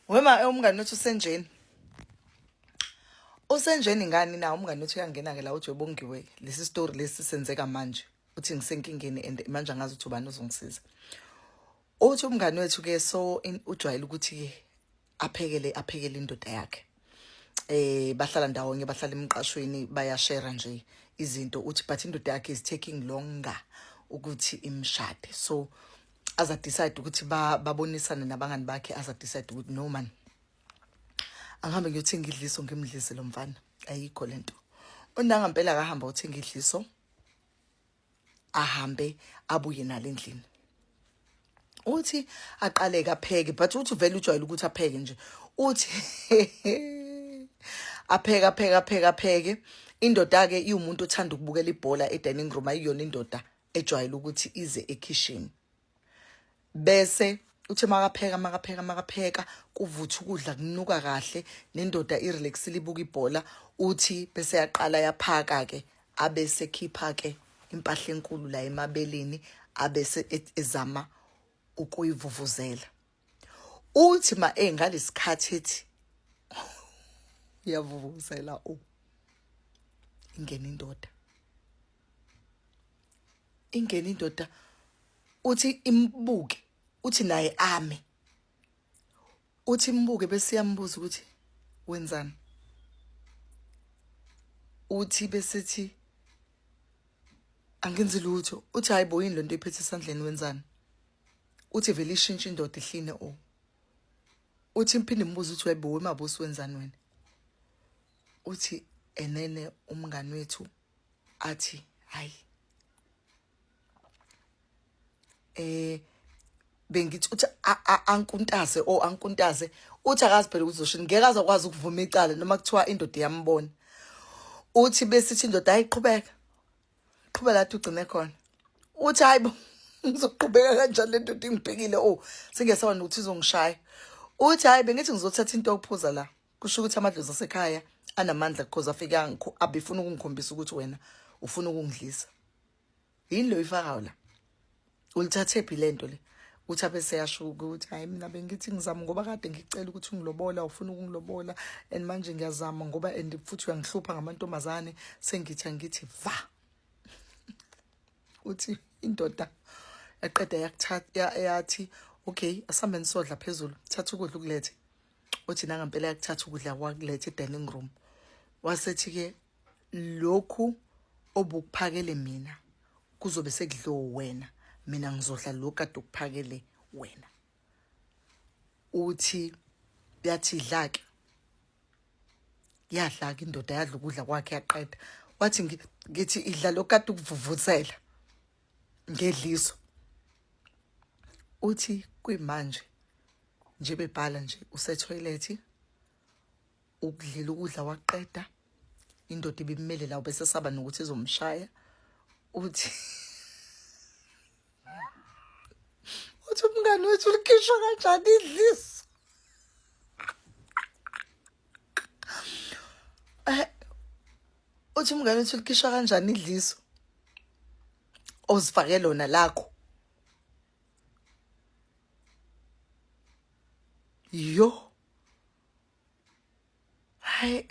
Wema umngani wethu uSenjeni. uSenjeni ngani na umngani wethu uyangena ke la uthi webongiwe lesi story lesi senzeka manje. Uthi ngisenkingeni and manje angazi ukuthi ubani uzongisiza. Uthi umngani wethu ke so ujwayele ukuthi ke aphekele indoda yakhe. Bahlala ndawonye bahlala emqashweni bayashare nje izinto uthi but indoda yakhe is taking longer ukuthi imshade. So aza decide ukuthi babonisane nabangani bakhe aza decide ukuthi no man angihambe ngiyothenga idliso ngimdlise lo mfana ayikho lento. Unanga impela akahamba uthenga idliso ahambe abuye nalo endlini. Uthi aqale kapheke but uthi vele ujwayele ukuthi apheke nje. Uthi apheke indoda ke iwumuntu othanda ukubukela ibhola edining room ayiyona indoda ejwayele ukuthi ize ekitchen. Bese uthi makapheka kuvutha ukudla kunuka kahle nendoda irelaxile ibuka ibhola. Uthi bese yaqala yaphaka ke abese khipha ke impahla enkulu la emabeleni abese ezama ukuyivuvuzela. Uthi ma ngalesikhathi ethi uyavuvuzela ingena indoda uthi imbuke uthi naye ame uthi imbuke bese yambuza ukuthi wenzani. Uthi bese thi angenzi lutho. Uthi hayibo yini lento iphethe esandleni wenzani. Uthi vele ishintsha indoda ihline uthi imphinde imbuza uthi hayibo wemabusi wenzani wena. Uthi enene umngani wethu athi hayi bengithi uthi ankuntaze uthi akazi phela ukuzoshini ngeke azokwazi ukuvuma icala noma kuthiwa indoda iyambona. Uthi bese ithi indoda ayiqhubeka lathi ugcine khona. Uthi hayibo ngizoqhubeka kanjani le ndoda ingibhekile singesawa nokuthi izongishaya. Uthi hayi bengithi ngizothatha into yokuphuza la kusho ukuthi amadlozi asekhaya anamandla because afika abifuna ukungikhombisa ukuthi wena ufuna ukungidlisa. Yini lo ifaka la ulithathe phi lento le. Uthi abese yasho ukuthi hayi mina bengithi ngizama ngoba kade ngicela ukuthi ungilobola ufuna ukungilobola and manje ngiyazama ngoba and futhi uyangihlupha ngamantombazane sengithi angithi va. Uthi indoda yaqeda yakuthatha yathi okay asambe nisodla phezulu thatha ukudla ukulethe. Uthi nanga impela yakuthatha ukudla kwakulethe edining room. Wasethi ke lokhu obukuphakele mina kuzobe sekudlo wena mina ngizodla lokhu kade ukuphakele wena. Uthi yathi idlake yadla ke indoda yadla ukudla kwakhe yaqeda. Wathi ngithi idla lokhu kade ukuvuvuzela ngedliso. Uthi kuyimanje nje bebhala nje usetoilet ukudlela ukudla waqeda indoda ibimele la bese saba nokuthi izomshaya. Uthi umngani wethu ulikhishwa kanjani idliso. Uthi umngani wethu ulikhishwa kanjani idliso ozifake lona lakho. Yo hayi